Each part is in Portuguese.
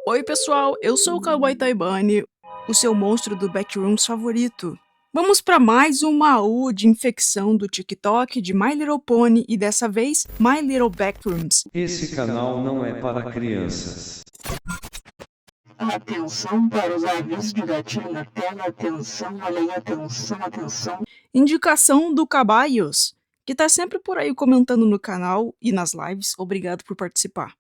Oi pessoal, eu sou o Kawaii Taibane, o seu monstro do Backrooms favorito. Vamos para mais uma AU de infecção do TikTok de My Little Pony e dessa vez My Little Backrooms. Esse canal não é para crianças. Atenção para os avisos de gatilho na tela, atenção, olha aí, atenção. Indicação do Caballos, que tá sempre por aí comentando no canal e nas lives, obrigado por participar.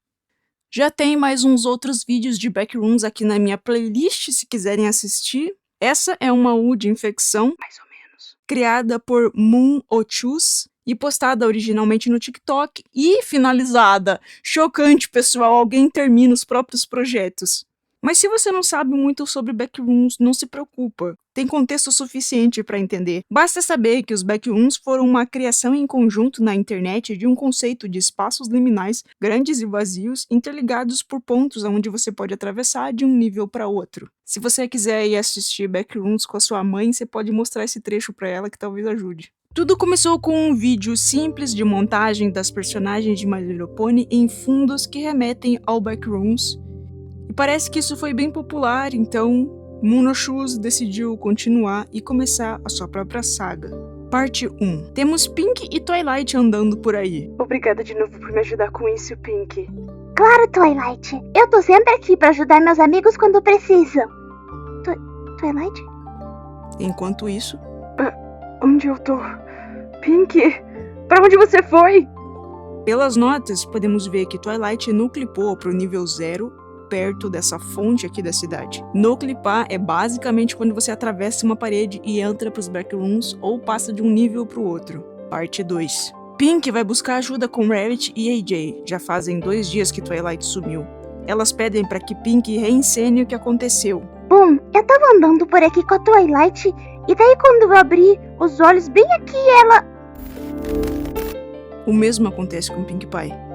Já tem mais uns outros vídeos de Backrooms aqui na minha playlist, se quiserem assistir. Essa é uma AU de infecção, mais ou menos, criada por Moon Ochus e postada originalmente no TikTok e finalizada. Chocante, pessoal, alguém termina os próprios projetos. Mas se você não sabe muito sobre Backrooms, não se preocupa. Tem contexto suficiente para entender. Basta saber que os Backrooms foram uma criação em conjunto na internet de um conceito de espaços liminais grandes e vazios interligados por pontos onde você pode atravessar de um nível para outro. Se você quiser ir assistir Backrooms com a sua mãe, você pode mostrar esse trecho para ela que talvez ajude. Tudo começou com um vídeo simples de montagem das personagens de My Little Pony em fundos que remetem ao Backrooms. E parece que isso foi bem popular, então Moon Ochus decidiu continuar e começar a sua própria saga. Parte 1. Temos Pink e Twilight andando por aí. Obrigada de novo por me ajudar com isso, Pink. Claro, Twilight. Eu tô sempre aqui pra ajudar meus amigos quando precisam. Twilight? Enquanto isso... Onde eu tô? Pink, pra onde você foi? Pelas notas, podemos ver que Twilight não clipou pro nível 0, perto dessa fonte aqui da cidade. No clipar é basicamente quando você atravessa uma parede e entra pros Backrooms ou passa de um nível pro outro. Parte 2. Pink vai buscar ajuda com Rarity e AJ. Já fazem 2 dias que Twilight sumiu. Elas pedem para que Pink reencene o que aconteceu. Bom, eu tava andando por aqui com a Twilight e daí quando eu abri os olhos bem aqui ela... O mesmo acontece com Pink Pie.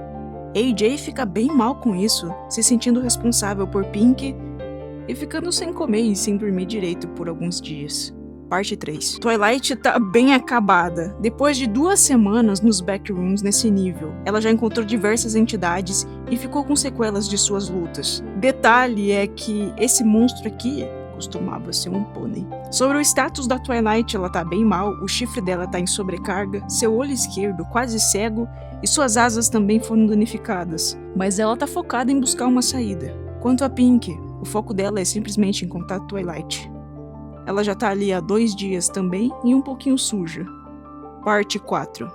AJ fica bem mal com isso, se sentindo responsável por Pink e ficando sem comer e sem dormir direito por alguns dias. Parte 3. Twilight tá bem acabada. Depois de 2 semanas nos Backrooms nesse nível, ela já encontrou diversas entidades e ficou com sequelas de suas lutas. Detalhe é que esse monstro aqui costumava ser um pônei. Sobre o status da Twilight, ela tá bem mal, o chifre dela tá em sobrecarga, seu olho esquerdo quase cego e suas asas também foram danificadas. Mas ela tá focada em buscar uma saída. Quanto a Pink, o foco dela é simplesmente encontrar Twilight. Ela já tá ali há 2 dias também e um pouquinho suja. Parte 4.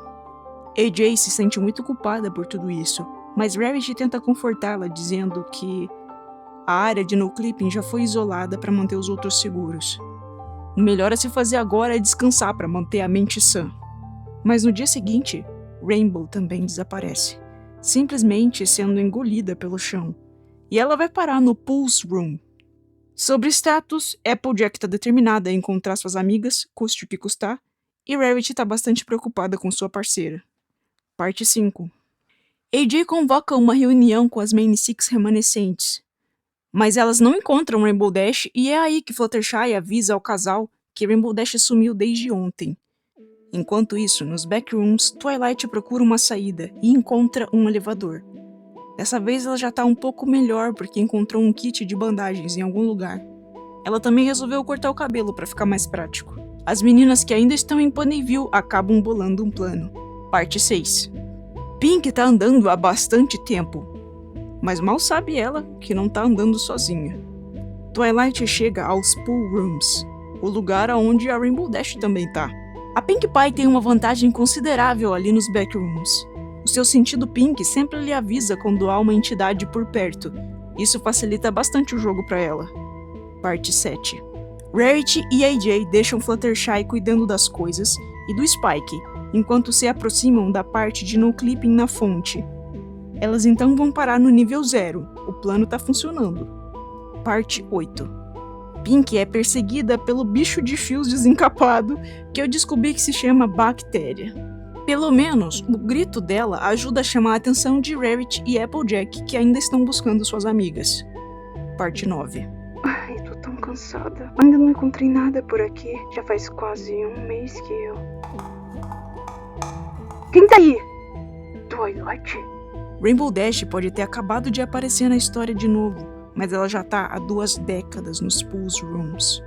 AJ se sente muito culpada por tudo isso, mas Rarity tenta confortá-la dizendo que a área de no clipping já foi isolada para manter os outros seguros. O melhor a se fazer agora é descansar para manter a mente sã. Mas no dia seguinte, Rainbow também desaparece, simplesmente sendo engolida pelo chão, e ela vai parar no Pulse Room. Sobre status, Applejack está determinada a encontrar suas amigas, custe o que custar, e Rarity está bastante preocupada com sua parceira. Parte 5. AJ convoca uma reunião com as Main Six remanescentes, mas elas não encontram Rainbow Dash e é aí que Fluttershy avisa ao casal que Rainbow Dash sumiu desde ontem. Enquanto isso, nos Backrooms, Twilight procura uma saída e encontra um elevador. Dessa vez ela já tá um pouco melhor porque encontrou um kit de bandagens em algum lugar. Ela também resolveu cortar o cabelo para ficar mais prático. As meninas que ainda estão em Ponyville acabam bolando um plano. Parte 6. Pink tá andando há bastante tempo, mas mal sabe ela que não tá andando sozinha. Twilight chega aos Pool Rooms, o lugar onde a Rainbow Dash também tá. A Pink Pie tem uma vantagem considerável ali nos Backrooms. O seu sentido Pink sempre lhe avisa quando há uma entidade por perto. Isso facilita bastante o jogo para ela. Parte 7. Rarity e AJ deixam Fluttershy cuidando das coisas e do Spike, enquanto se aproximam da parte de no clipping na fonte. Elas então vão parar no nível 0. O plano tá funcionando. Parte 8. Pink é perseguida pelo bicho de fios desencapado, que eu descobri que se chama bactéria. Pelo menos, o grito dela ajuda a chamar a atenção de Rarity e Applejack, que ainda estão buscando suas amigas. Parte 9. Ai, tô tão cansada. Ainda não encontrei nada por aqui. Já faz quase 1 mês que eu... Quem tá aí? Twilight? Rainbow Dash pode ter acabado de aparecer na história de novo, mas ela já tá há 2 décadas nos Pulse Rooms.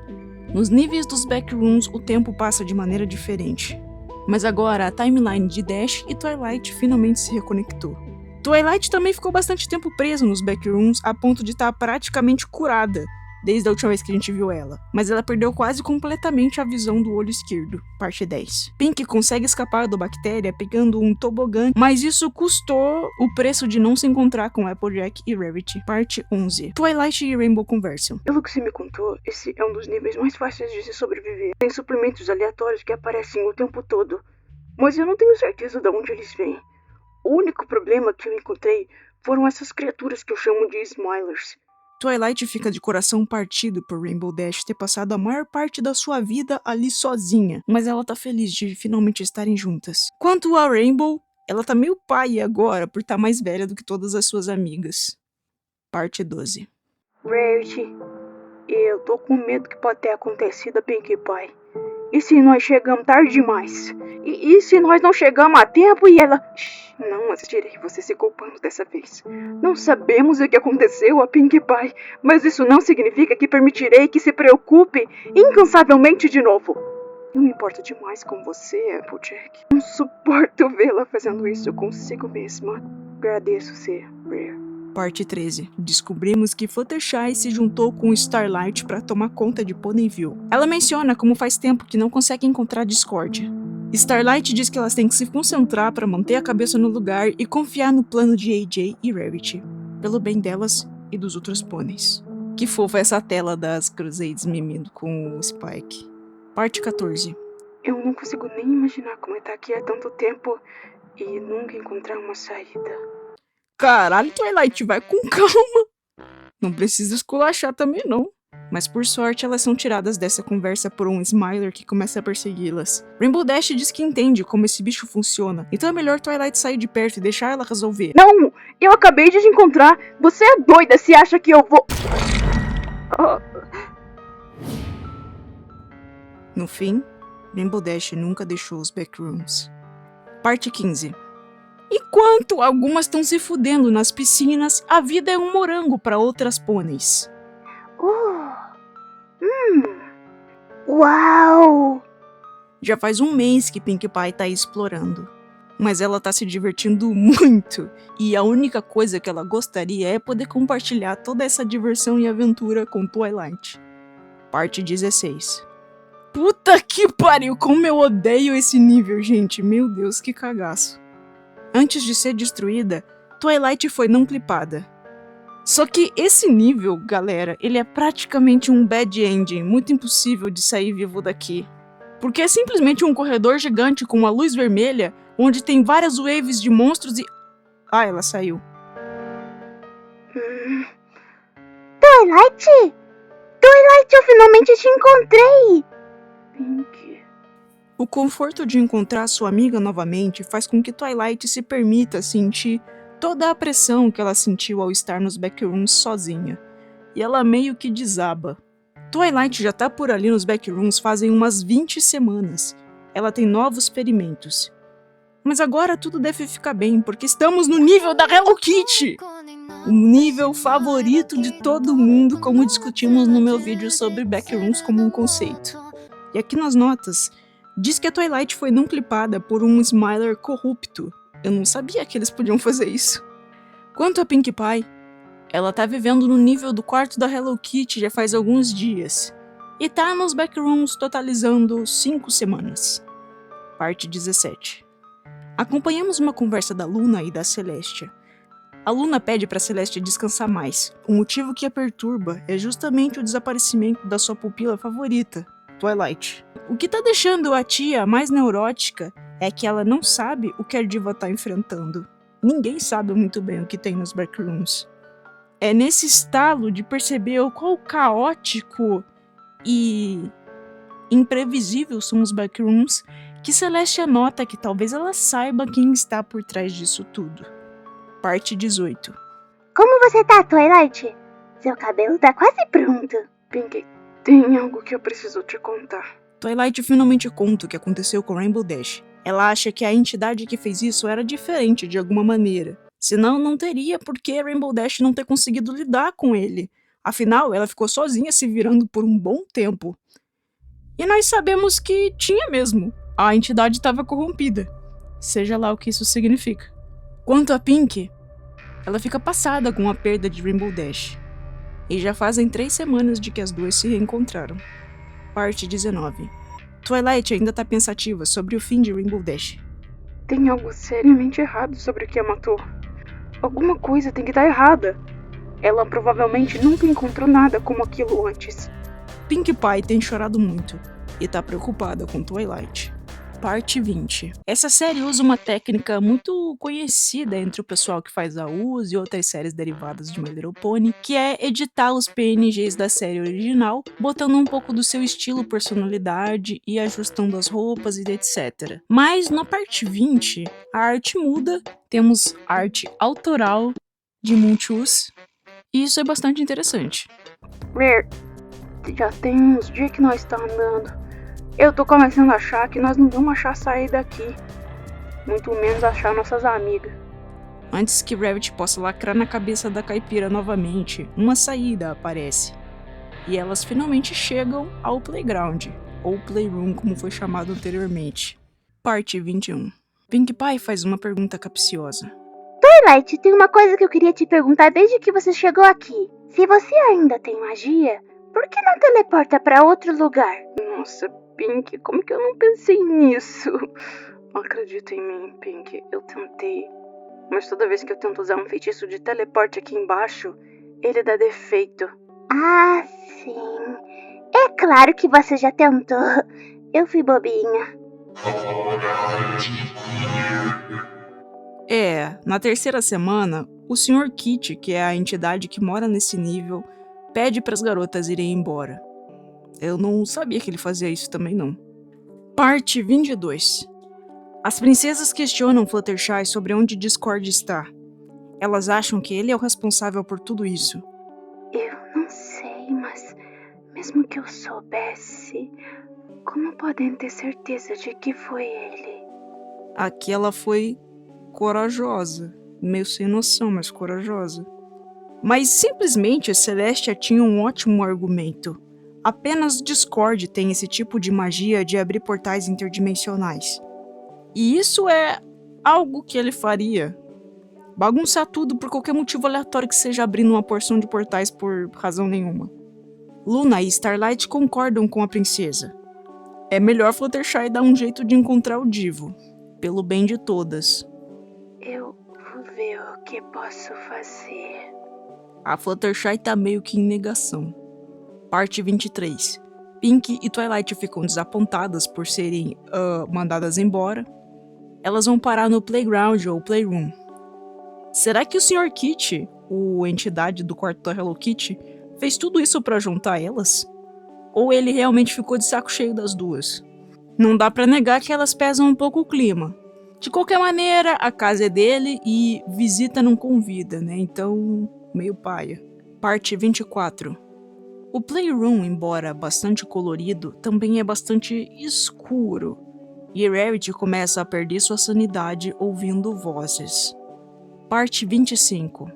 Nos níveis dos Backrooms, o tempo passa de maneira diferente. Mas agora a timeline de Dash e Twilight finalmente se reconectou. Twilight também ficou bastante tempo presa nos Backrooms a ponto de estar praticamente curada desde a última vez que a gente viu ela, mas ela perdeu quase completamente a visão do olho esquerdo, parte 10. Pink consegue escapar da bactéria pegando um tobogã, mas isso custou o preço de não se encontrar com Applejack e Rarity, parte 11. Twilight e Rainbow conversam. Pelo que você me contou, esse é um dos níveis mais fáceis de se sobreviver. Tem suplementos aleatórios que aparecem o tempo todo, mas eu não tenho certeza de onde eles vêm. O único problema que eu encontrei foram essas criaturas que eu chamo de Smilers. Twilight fica de coração partido por Rainbow Dash ter passado a maior parte da sua vida ali sozinha, mas ela tá feliz de finalmente estarem juntas. Quanto a Rainbow, ela tá meio paia agora por estar mais velha do que todas as suas amigas. Parte 12. Rarity, eu tô com medo que pode ter acontecido a Pinkie Pie. E se nós chegamos tarde demais? E se nós não chegamos a tempo e ela... Shhh, não assistirei você se culpando dessa vez. Não sabemos o que aconteceu a Pinkie Pie, mas isso não significa que permitirei que se preocupe incansavelmente de novo. Eu me importo demais com você, Applejack. Não suporto vê-la fazendo isso consigo mesma. Agradeço ser Rare. Parte 13. Descobrimos que Fluttershy se juntou com Starlight para tomar conta de Ponyville. Ela menciona como faz tempo que não consegue encontrar Discord. Starlight diz que elas têm que se concentrar para manter a cabeça no lugar e confiar no plano de AJ e Rarity, pelo bem delas e dos outros pôneis. Que fofa essa tela das Crusades mimindo com o Spike. Parte 14. Eu não consigo nem imaginar como é estar aqui há tanto tempo e nunca encontrar uma saída. Caralho, Twilight, vai com calma. Não precisa esculachar também não. Mas por sorte elas são tiradas dessa conversa por um Smiler que começa a persegui-las. Rainbow Dash diz que entende como esse bicho funciona, então é melhor Twilight sair de perto e deixar ela resolver. Não! Eu acabei de te encontrar! Você é doida se acha que eu vou... No fim, Rainbow Dash nunca deixou os Backrooms. Parte 15. Enquanto algumas estão se fudendo nas piscinas, a vida é um morango para outras pôneis. Uau! Já faz um mês que Pinkie Pie tá explorando, mas ela tá se divertindo muito, e a única coisa que ela gostaria é poder compartilhar toda essa diversão e aventura com Twilight. Parte 16. Puta que pariu, como eu odeio esse nível, gente, meu Deus, que cagaço. Antes de ser destruída, Twilight foi não clipada. Só que esse nível, galera, ele é praticamente um bad ending, muito impossível de sair vivo daqui. Porque é simplesmente um corredor gigante com uma luz vermelha, onde tem várias waves de monstros e... Ah, ela saiu. Twilight! Twilight, eu finalmente te encontrei! Pink... O conforto de encontrar sua amiga novamente faz com que Twilight se permita sentir toda a pressão que ela sentiu ao estar nos Backrooms sozinha. E ela meio que desaba. Twilight já tá por ali nos Backrooms fazem umas 20 semanas. Ela tem novos ferimentos. Mas agora tudo deve ficar bem, porque estamos no nível da Hello Kitty! O nível favorito de todo mundo, como discutimos no meu vídeo sobre Backrooms como um conceito. E aqui nas notas, diz que a Twilight foi não clipada por um Smiler corrupto. Eu não sabia que eles podiam fazer isso. Quanto a Pinkie Pie, ela tá vivendo no nível do quarto da Hello Kitty já faz alguns dias. E tá nos Backrooms totalizando 5 semanas. Parte 17. Acompanhamos uma conversa da Luna e da Celestia. A Luna pede pra Celestia descansar mais. O motivo que a perturba é justamente o desaparecimento da sua pupila favorita, Twilight. O que tá deixando a tia mais neurótica é que ela não sabe o que a diva tá enfrentando. Ninguém sabe muito bem o que tem nos Backrooms. É nesse estalo de perceber o quão caótico e imprevisível são os Backrooms que Celestia nota que talvez ela saiba quem está por trás disso tudo. Parte 18. Como você tá, Twilight? Seu cabelo tá quase pronto. Pink, tem algo que eu preciso te contar. Twilight finalmente conta o que aconteceu com Rainbow Dash. Ela acha que a entidade que fez isso era diferente de alguma maneira. Senão não teria por que Rainbow Dash não ter conseguido lidar com ele. Afinal, ela ficou sozinha se virando por um bom tempo. E nós sabemos que tinha mesmo. A entidade estava corrompida. Seja lá o que isso significa. Quanto a Pink, ela fica passada com a perda de Rainbow Dash. E já fazem 3 semanas de que as duas se reencontraram. Parte 19. Twilight ainda tá pensativa sobre o fim de Rainbow Dash. Tem algo seriamente errado sobre o que a matou. Alguma coisa tem que estar errada. Ela provavelmente nunca encontrou nada como aquilo antes. Pinkie Pie tem chorado muito e tá preocupada com Twilight. Parte 20. Essa série usa uma técnica muito conhecida entre o pessoal que faz a US e outras séries derivadas de My Little Pony, que é editar os PNGs da série original, botando um pouco do seu estilo, personalidade e ajustando as roupas e etc. Mas na parte 20, a arte muda, temos arte autoral de Munchus, e isso é bastante interessante. Já tem uns dias que nós estamos andando. Eu tô começando a achar que nós não vamos achar sair daqui. Muito menos achar nossas amigas. Antes que Rabbit possa lacrar na cabeça da caipira novamente, uma saída aparece. E elas finalmente chegam ao playground, ou playroom como foi chamado anteriormente. Parte 21. Pinkie Pie faz uma pergunta capciosa. Twilight, tem uma coisa que eu queria te perguntar desde que você chegou aqui. Se você ainda tem magia, por que não teleporta pra outro lugar? Nossa, Pink, como que eu não pensei nisso? Acredita em mim, Pink, eu tentei. Mas toda vez que eu tento usar um feitiço de teleporte aqui embaixo, ele dá defeito. Ah, sim. É claro que você já tentou. Eu fui bobinha. Na terceira semana, o Sr. Kit, que é a entidade que mora nesse nível, pede para as garotas irem embora. Eu não sabia que ele fazia isso também não. Parte 22. As princesas questionam Fluttershy sobre onde Discord está. Elas acham que ele é o responsável por tudo isso. Eu não sei, mas mesmo que eu soubesse, como podem ter certeza de que foi ele? Aqui ela foi corajosa. Meio sem noção, mas corajosa. Mas simplesmente a Celestia tinha um ótimo argumento. Apenas Discord tem esse tipo de magia de abrir portais interdimensionais. E isso é algo que ele faria. Bagunçar tudo por qualquer motivo aleatório que seja abrindo uma porção de portais por razão nenhuma. Luna e Starlight concordam com a princesa. É melhor Fluttershy dar um jeito de encontrar o Divo, pelo bem de todas. Eu vou ver o que posso fazer. A Fluttershy tá meio que em negação. Parte 23. Pink e Twilight ficam desapontadas por serem mandadas embora. Elas vão parar no playground ou playroom. Será que o Sr. Kit, a entidade do quarto da Hello Kitty, fez tudo isso pra juntar elas? Ou ele realmente ficou de saco cheio das duas? Não dá pra negar que elas pesam um pouco o clima. De qualquer maneira, a casa é dele e visita não convida, né? Então, meio paia. Parte 24. O playroom, embora bastante colorido, também é bastante escuro. E Rarity começa a perder sua sanidade ouvindo vozes. Parte 25.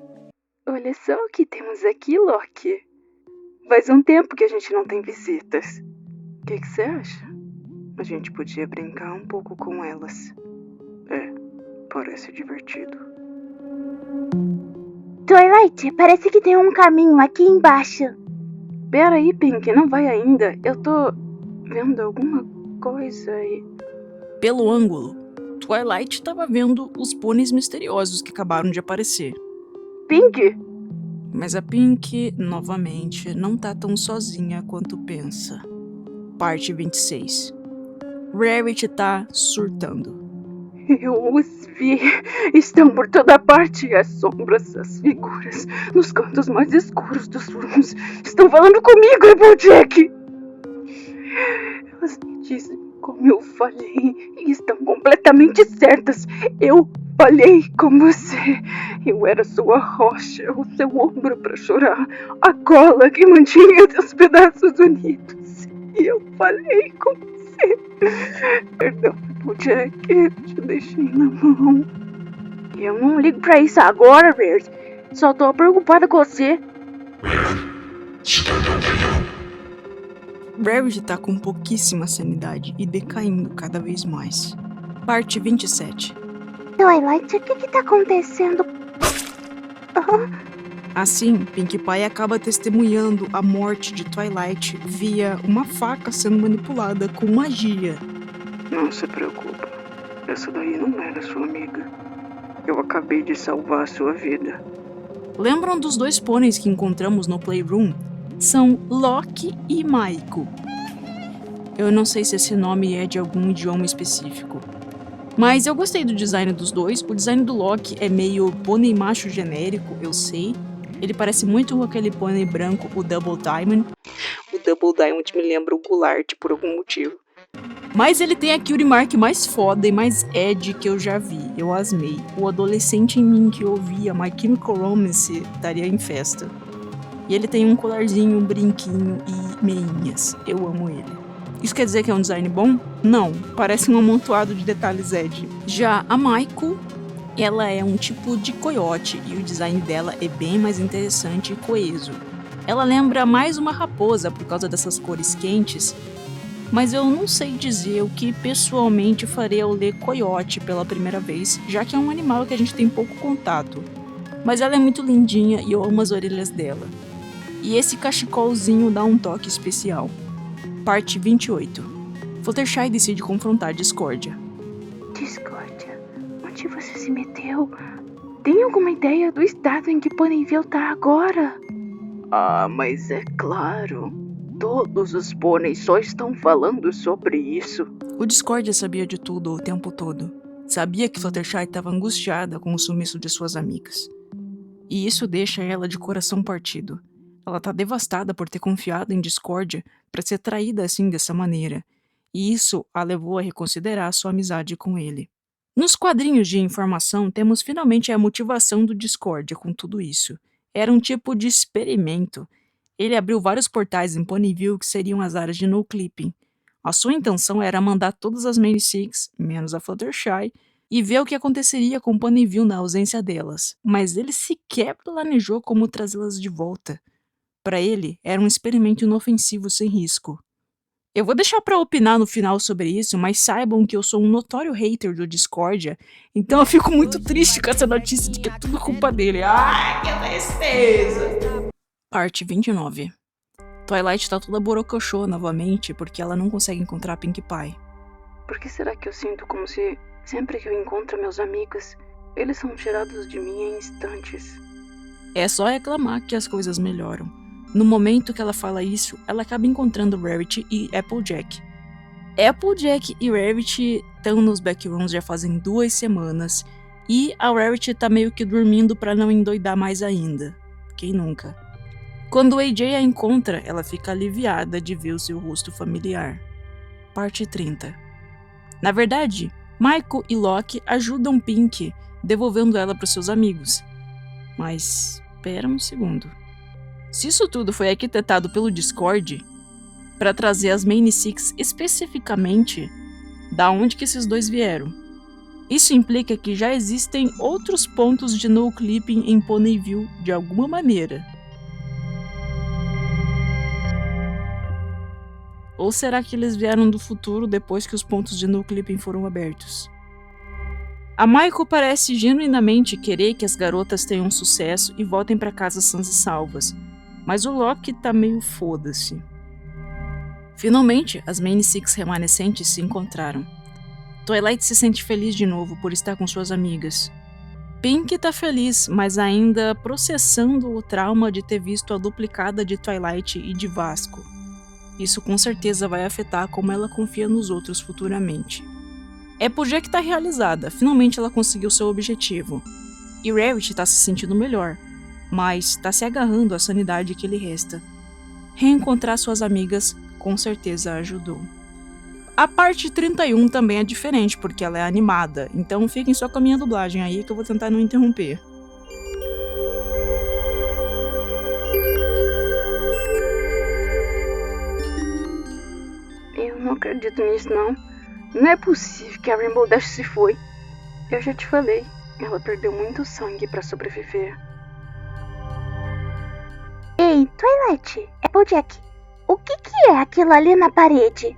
Olha só o que temos aqui, Loki. Faz um tempo que a gente não tem visitas. O que você acha? A gente podia brincar um pouco com elas. Parece divertido. Twilight, parece que tem um caminho aqui embaixo. Pera aí, Pink, não vai ainda. Eu tô vendo alguma coisa aí. Pelo ângulo, Twilight estava vendo os pôneis misteriosos que acabaram de aparecer. Pink? Mas a Pink, novamente, não tá tão sozinha quanto pensa. Parte 26. Rarity tá surtando. Eu os vi. Estão por toda parte. As sombras, as figuras, nos cantos mais escuros dos rooms. Estão falando comigo, Applejack! Elas me dizem como eu falhei e estão completamente certas. Eu falhei com você. Eu era sua rocha, o seu ombro para chorar, a cola que mantinha os pedaços unidos. E eu falhei com você. Perdão, Applejack, eu te deixei na mão. Eu não ligo pra isso agora, Bears. Só tô preocupada com você. Rarity tá com pouquíssima sanidade e decaindo cada vez mais. Parte 27. Twilight, o que tá acontecendo? Assim, Pinkie Pie acaba testemunhando a morte de Twilight via uma faca sendo manipulada com magia. Não se preocupa. Essa daí não era sua amiga. Eu acabei de salvar a sua vida. Lembram dos dois pôneis que encontramos no Playroom? São Loki e Maiko. Eu não sei se esse nome é de algum idioma específico. Mas eu gostei do design dos dois. O design do Loki é meio pônei macho genérico, eu sei. Ele parece muito com aquele pônei branco, o Double Diamond. O Double Diamond me lembra o Goulart por algum motivo. Mas ele tem a cutie mark mais foda e mais Ed que eu já vi. Eu asmei. O adolescente em mim que ouvia My Chemical Romance estaria em festa. E ele tem um colarzinho, um brinquinho e meinhas. Eu amo ele. Isso quer dizer que é um design bom? Não, parece um amontoado de detalhes Ed. Já a Maiko, ela é um tipo de coiote e o design dela é bem mais interessante e coeso. Ela lembra mais uma raposa por causa dessas cores quentes, mas eu não sei dizer o que pessoalmente faria ao ler coiote pela primeira vez, já que é um animal que a gente tem pouco contato. Mas ela é muito lindinha e eu amo as orelhas dela. E esse cachecolzinho dá um toque especial. Parte 28. Fluttershy decide confrontar Discordia. Discordia, onde você se meteu? Tem alguma ideia do estado em que Ponyville tá agora? Ah, mas é claro. Todos os pôneis só estão falando sobre isso. O Discordia sabia de tudo o tempo todo. Sabia que Fluttershy estava angustiada com o sumiço de suas amigas. E isso deixa ela de coração partido. Ela tá devastada por ter confiado em Discordia para ser traída assim dessa maneira, e isso a levou a reconsiderar sua amizade com ele. Nos quadrinhos de informação temos finalmente a motivação do Discordia com tudo isso. Era um tipo de experimento. Ele abriu vários portais em Ponyville que seriam as áreas de no-clipping. A sua intenção era mandar todas as Main Six, menos a Fluttershy, e ver o que aconteceria com Ponyville na ausência delas, mas ele sequer planejou como trazê-las de volta. Para ele, era um experimento inofensivo sem risco. Eu vou deixar para opinar no final sobre isso, mas saibam que eu sou um notório hater do Discordia, então eu fico muito triste com essa notícia de que é tudo culpa dele. Ai, que tristeza! Parte 29. Twilight tá toda borocochô novamente porque ela não consegue encontrar Pinkie Pie. Por que será que eu sinto como se, sempre que eu encontro meus amigos, eles são tirados de mim em instantes? É só reclamar que as coisas melhoram. No momento que ela fala isso, ela acaba encontrando Rarity e Applejack. Applejack e Rarity estão nos backrooms já fazem 2 semanas, e a Rarity tá meio que dormindo pra não endoidar mais ainda. Quem nunca? Quando o AJ a encontra, ela fica aliviada de ver o seu rosto familiar. Parte 30. Na verdade, Maiko e Loki ajudam Pinkie, devolvendo ela para seus amigos. Mas, espera um segundo. Se isso tudo foi arquitetado pelo Discord, para trazer as Main Six especificamente, da onde que esses dois vieram? Isso implica que já existem outros pontos de no-clipping em Ponyville de alguma maneira. Ou será que eles vieram do futuro depois que os pontos de no-clipping foram abertos? A Maiko parece genuinamente querer que as garotas tenham sucesso e voltem para casa sãs e salvas, mas o Loki tá meio foda-se. Finalmente, as Main Six remanescentes se encontraram. Twilight se sente feliz de novo por estar com suas amigas. Pinkie tá feliz, mas ainda processando o trauma de ter visto a duplicada de Twilight e de Vasco. Isso com certeza vai afetar como ela confia nos outros futuramente. Applejack tá realizada, finalmente ela conseguiu seu objetivo. E Rarity tá se sentindo melhor, mas tá se agarrando à sanidade que lhe resta. Reencontrar suas amigas com certeza ajudou. A parte 31 também é diferente, porque ela é animada, então fiquem só com a minha dublagem aí que eu vou tentar não interromper. Eu não acredito nisso, não. Não é possível que a Rainbow Dash se foi. Eu já te falei, ela perdeu muito sangue pra sobreviver. Ei, Twilight, Applejack, o que é aquilo ali na parede?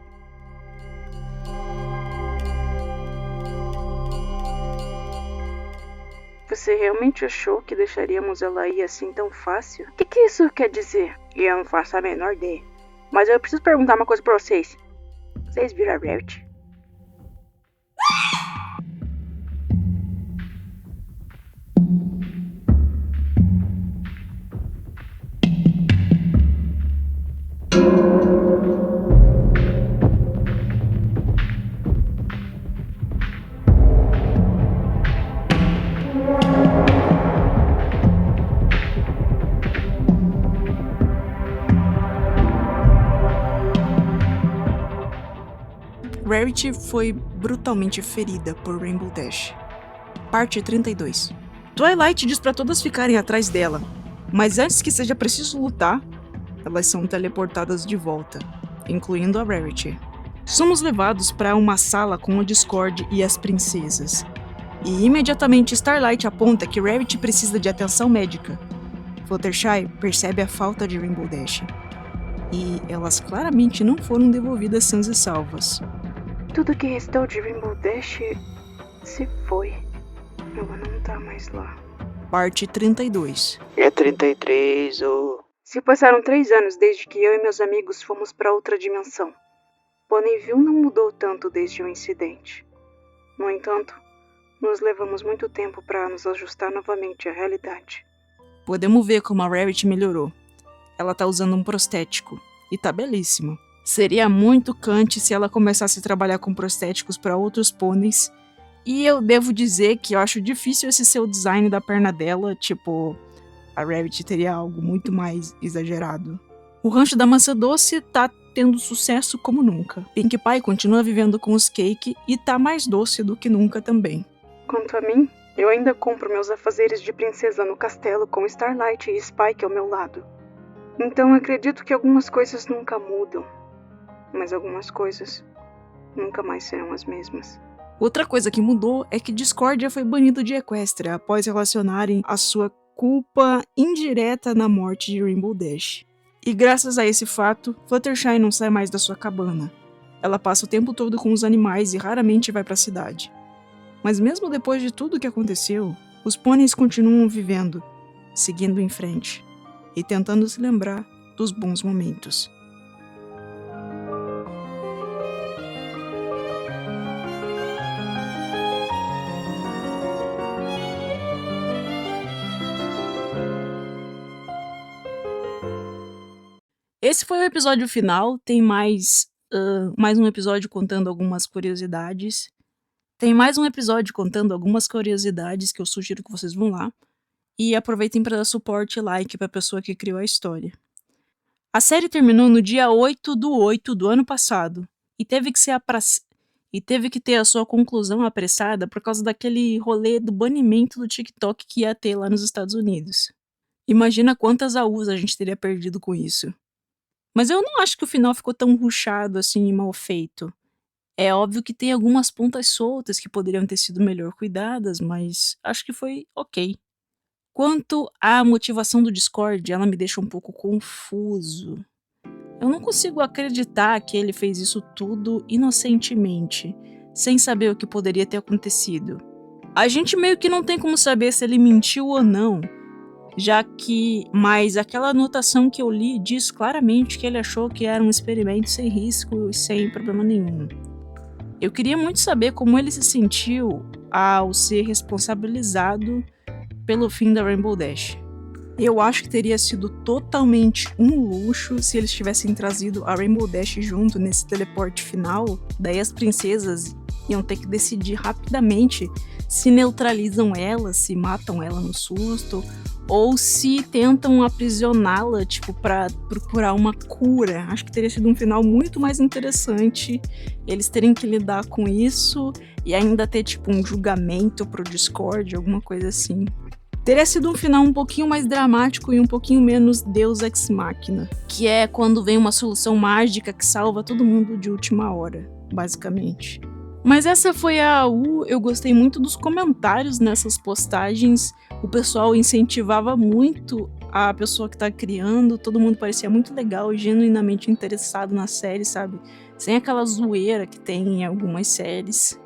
Você realmente achou que deixaríamos ela ir assim tão fácil? O que isso quer dizer? Eu não faço a menor ideia. Mas eu preciso perguntar uma coisa pra vocês. Vocês viram a Rarity? Rarity foi brutalmente ferida por Rainbow Dash. Parte 32. Twilight diz pra todas ficarem atrás dela, mas antes que seja preciso lutar, elas são teleportadas de volta, incluindo a Rarity. Somos levados para uma sala com o Discord e as princesas. E imediatamente Starlight aponta que Rarity precisa de atenção médica. Fluttershy percebe a falta de Rainbow Dash. E elas claramente não foram devolvidas sãs e salvas. Tudo que restou de Rainbow Dash se foi. Ela não tá mais lá. Parte 32. É 33 ou... Se passaram 3 anos desde que eu e meus amigos fomos pra outra dimensão. Ponyville não mudou tanto desde o incidente. No entanto, nos levamos muito tempo para nos ajustar novamente à realidade. Podemos ver como a Rarity melhorou. Ela tá usando um prostético. E tá belíssima. Seria muito cante se ela começasse a trabalhar com prostéticos para outros pôneis. E eu devo dizer que eu acho difícil esse ser o design da perna dela. Tipo, a Rarity teria algo muito mais exagerado. O rancho da maçã doce tá tendo sucesso como nunca. Pinkie Pie continua vivendo com os Cake e tá mais doce do que nunca também. Quanto a mim, eu ainda compro meus afazeres de princesa no castelo com Starlight e Spike ao meu lado. Então acredito que algumas coisas nunca mudam. Mas algumas coisas nunca mais serão as mesmas. Outra coisa que mudou é que Discordia foi banido de Equestria após relacionarem a sua culpa indireta na morte de Rainbow Dash. E graças a esse fato, Fluttershy não sai mais da sua cabana. Ela passa o tempo todo com os animais e raramente vai para a cidade. Mas mesmo depois de tudo o que aconteceu, os pôneis continuam vivendo, seguindo em frente e tentando se lembrar dos bons momentos. Esse foi o episódio final, tem mais um episódio contando algumas curiosidades. Tem mais um episódio contando algumas curiosidades que eu sugiro que vocês vão lá. E aproveitem para dar suporte e like para a pessoa que criou a história. A série terminou no dia 8/8 do ano passado e teve que ter a sua conclusão apressada por causa daquele rolê do banimento do TikTok que ia ter lá nos Estados Unidos. Imagina quantas AUs a gente teria perdido com isso. Mas eu não acho que o final ficou tão rushado assim e mal feito. É óbvio que tem algumas pontas soltas que poderiam ter sido melhor cuidadas, mas acho que foi ok. Quanto à motivação do Discord, ela me deixa um pouco confuso. Eu não consigo acreditar que ele fez isso tudo inocentemente, sem saber o que poderia ter acontecido. A gente meio que não tem como saber se ele mentiu ou não, mas aquela anotação que eu li diz claramente que ele achou que era um experimento sem risco e sem problema nenhum. Eu queria muito saber como ele se sentiu ao ser responsabilizado pelo fim da Rainbow Dash. Eu acho que teria sido totalmente um luxo se eles tivessem trazido a Rainbow Dash junto nesse teleporte final. Daí as princesas iam ter que decidir rapidamente se neutralizam ela, se matam ela no susto, ou se tentam aprisioná-la, tipo, pra procurar uma cura. Acho que teria sido um final muito mais interessante eles terem que lidar com isso e ainda ter, tipo, um julgamento pro Discord, alguma coisa assim. Teria sido um final um pouquinho mais dramático e um pouquinho menos Deus Ex Machina, que é quando vem uma solução mágica que salva todo mundo de última hora, basicamente. Mas essa foi a AU, eu gostei muito dos comentários nessas postagens, o pessoal incentivava muito a pessoa que tá criando, todo mundo parecia muito legal e genuinamente interessado na série, sabe? Sem aquela zoeira que tem em algumas séries.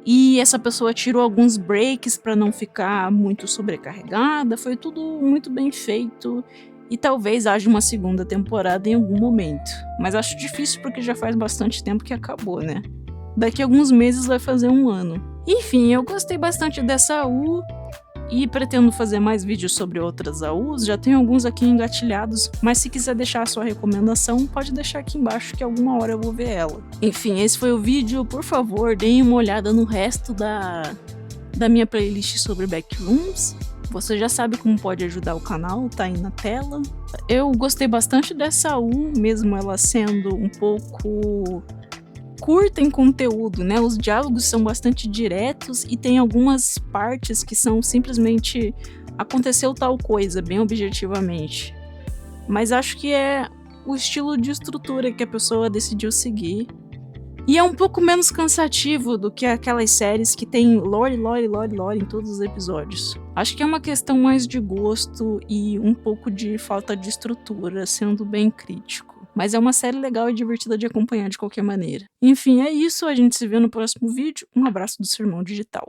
E essa pessoa tirou alguns breaks pra não ficar muito sobrecarregada, foi tudo muito bem feito. E talvez haja uma segunda temporada em algum momento. Mas acho difícil porque já faz bastante tempo que acabou, né? Daqui a alguns meses vai fazer 1 ano. Enfim, eu gostei bastante dessa AU e pretendo fazer mais vídeos sobre outras AUs. Já tenho alguns aqui engatilhados, mas se quiser deixar a sua recomendação, pode deixar aqui embaixo que alguma hora eu vou ver ela. Enfim, esse foi o vídeo. Por favor, deem uma olhada no resto da minha playlist sobre Backrooms. Você já sabe como pode ajudar o canal, tá aí na tela. Eu gostei bastante dessa AU, mesmo ela sendo um pouco curta em conteúdo, né? Os diálogos são bastante diretos e tem algumas partes que são simplesmente aconteceu tal coisa, bem objetivamente. Mas acho que é o estilo de estrutura que a pessoa decidiu seguir. E é um pouco menos cansativo do que aquelas séries que tem lore em todos os episódios. Acho que é uma questão mais de gosto e um pouco de falta de estrutura, sendo bem crítico. Mas é uma série legal e divertida de acompanhar de qualquer maneira. Enfim, é isso. A gente se vê no próximo vídeo. Um abraço do seu irmão digital.